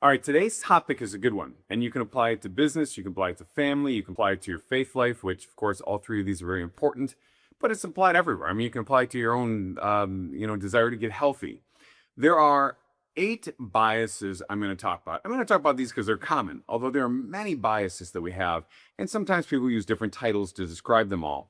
All right, today's topic is a good one, and you can apply it to business, you can apply it to family, you can apply it to your faith life, which, of course, all three of these are very important, but it's applied everywhere. I mean, you can apply it to your own, desire to get healthy. There are 8 biases I'm going to talk about. I'm going to talk about these because they're common, although there are many biases that we have, and sometimes people use different titles to describe them all.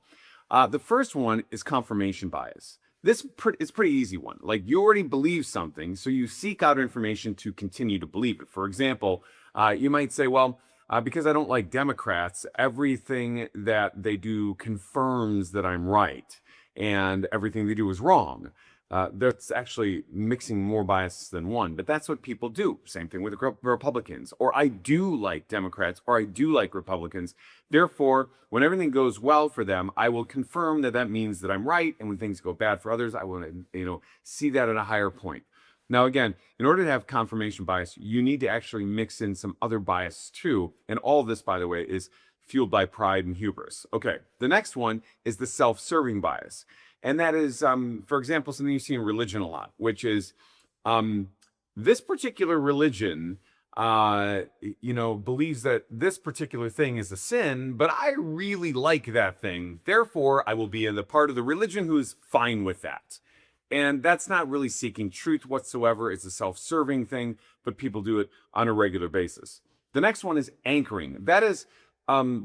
The first one is confirmation bias. This is a pretty easy one. Like, you already believe something, so you seek out information to continue to believe it. For example, you might say, well, because I don't like Democrats, everything that they do confirms that I'm right, and everything they do is wrong. That's actually mixing more biases than one, but that's what people do. Same thing with Republicans. Or I do like Democrats, or I do like Republicans. Therefore, when everything goes well for them, I will confirm that that means that I'm right. And when things go bad for others, I will, see that at a higher point. Now, again, in order to have confirmation bias, you need to actually mix in some other bias too. And all of this, by the way, is fueled by pride and hubris. Okay, the next one is the self-serving bias. And that is, for example, something you see in religion a lot, which is this particular religion, believes that this particular thing is a sin, but I really like that thing. Therefore, I will be in the part of the religion who is fine with that. And that's not really seeking truth whatsoever. It's a self-serving thing, but people do it on a regular basis. The next one is anchoring. That is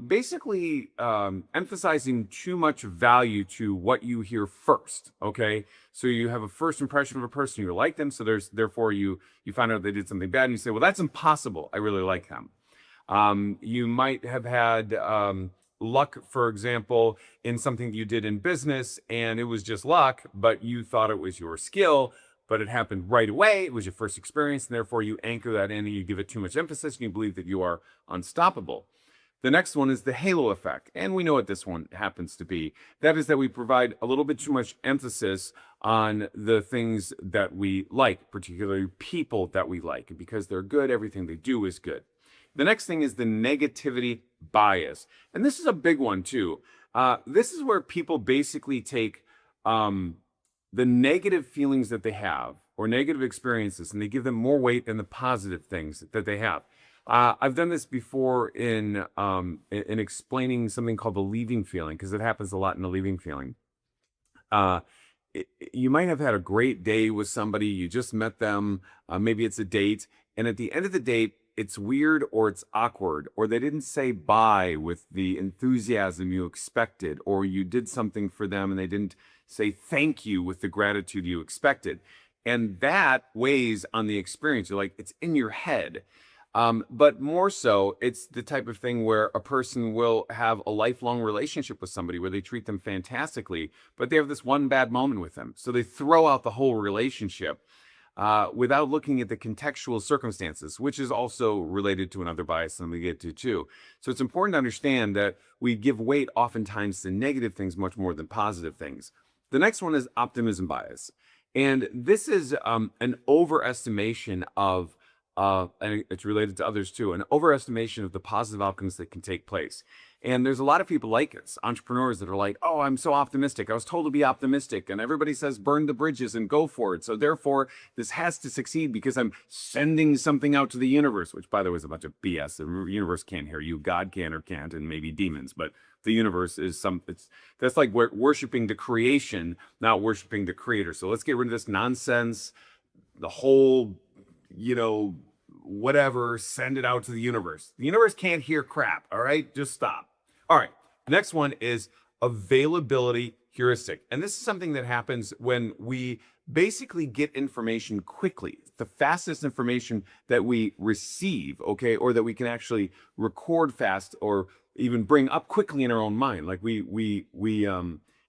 basically emphasizing too much value to what you hear first. Okay, so you have a first impression of a person, you like them, so therefore you find out they did something bad, and you say, well, that's impossible, I really like them. You might have had luck, for example, in something you did in business, and it was just luck, but you thought it was your skill, but it happened right away. It was your first experience, and therefore you anchor that in and you give it too much emphasis, and you believe that you are unstoppable. The next one is the halo effect, and we know what this one happens to be. That is that we provide a little bit too much emphasis on the things that we like, particularly people that we like. Because they're good, everything they do is good. The next thing is the negativity bias, and this is a big one too. This is where people basically take the negative feelings that they have or negative experiences, and they give them more weight than the positive things that they have. I've done this before in explaining something called the leaving feeling, because it happens a lot in the leaving feeling. You might have had a great day with somebody, you just met them, maybe it's a date, and at the end of the date, it's weird or it's awkward, or they didn't say bye with the enthusiasm you expected, or you did something for them and they didn't say thank you with the gratitude you expected. And that weighs on the experience. You're like, it's in your head. But more so, it's the type of thing where a person will have a lifelong relationship with somebody where they treat them fantastically, but they have this one bad moment with them. So they throw out the whole relationship without looking at the contextual circumstances, which is also related to another bias that we get to too. So it's important to understand that we give weight oftentimes to negative things much more than positive things. The next one is optimism bias. And this is an overestimation of and it's related to others too, an overestimation of the positive outcomes that can take place. And there's a lot of people like us, entrepreneurs, that are like, oh, I'm so optimistic. I was told to be optimistic. And everybody says, burn the bridges and go for it. So therefore, this has to succeed because I'm sending something out to the universe, which, by the way, is a bunch of BS. The universe can't hear you. God can or can't, and maybe demons. But the universe is that's like worshiping the creation, not worshiping the creator. So let's get rid of this nonsense. The whole, whatever, send it out to the universe. The universe can't hear crap, all right? Just stop. All right, next one is availability heuristic. And this is something that happens when we basically get information quickly. The fastest information that we receive, okay, or that we can actually record fast or even bring up quickly in our own mind. Like we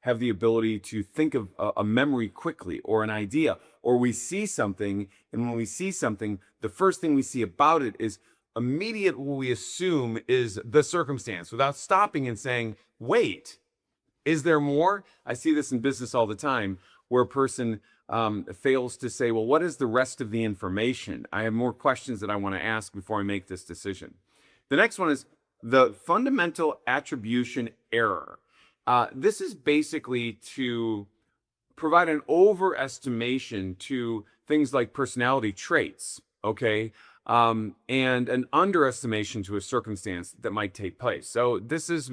have the ability to think of a memory quickly or an idea, or we see something, and when we see something, the first thing we see about it is immediate what we assume is the circumstance without stopping and saying, wait, is there more? I see this in business all the time where a person fails to say, well, what is the rest of the information? I have more questions that I want to ask before I make this decision. The next one is the fundamental attribution error. This is basically to provide an overestimation to things like personality traits, okay? and an underestimation to a circumstance that might take place. So this is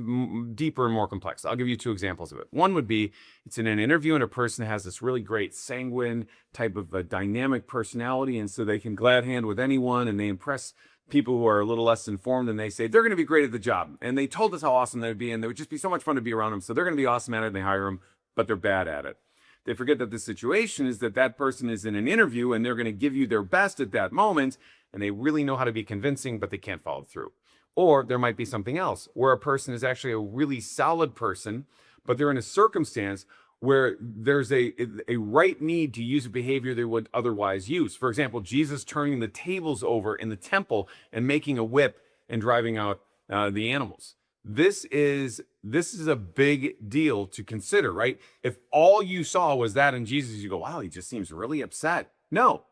deeper and more complex. I'll give you two examples of it. One would be it's in an interview and a person has this really great sanguine type of a dynamic personality, and so they can glad hand with anyone and they impress people who are a little less informed, and they say they're going to be great at the job. And they told us how awesome they would be, and it would just be so much fun to be around them. So they're going to be awesome at it, and they hire them, but they're bad at it. They forget that the situation is that that person is in an interview and they're going to give you their best at that moment, and they really know how to be convincing, but they can't follow through. Or there might be something else where a person is actually a really solid person, but they're in a circumstance where there's a right need to use a behavior they would otherwise use. For example, Jesus turning the tables over in the temple and making a whip and driving out the animals. This is a big deal to consider, right? If all you saw was that in Jesus, you go, wow, he just seems really upset. No,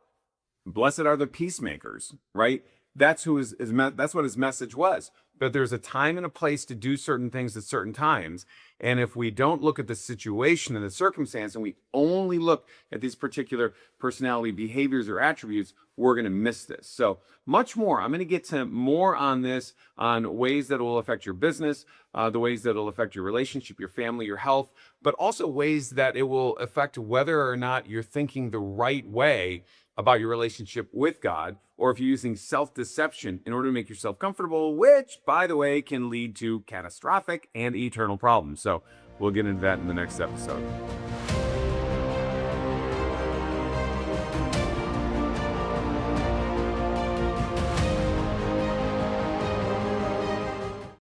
blessed are the peacemakers, right? That's that's what his message was. But there's a time and a place to do certain things at certain times. And if we don't look at the situation and the circumstance, and we only look at these particular personality behaviors or attributes, we're going to miss this. So much more. I'm going to get to more on this, on ways that will affect your business, the ways that will affect your relationship, your family, your health, but also ways that it will affect whether or not you're thinking the right way about your relationship with God, or if you're using self-deception in order to make yourself comfortable, which, by the way, can lead to catastrophic and eternal problems. So we'll get into that in the next episode.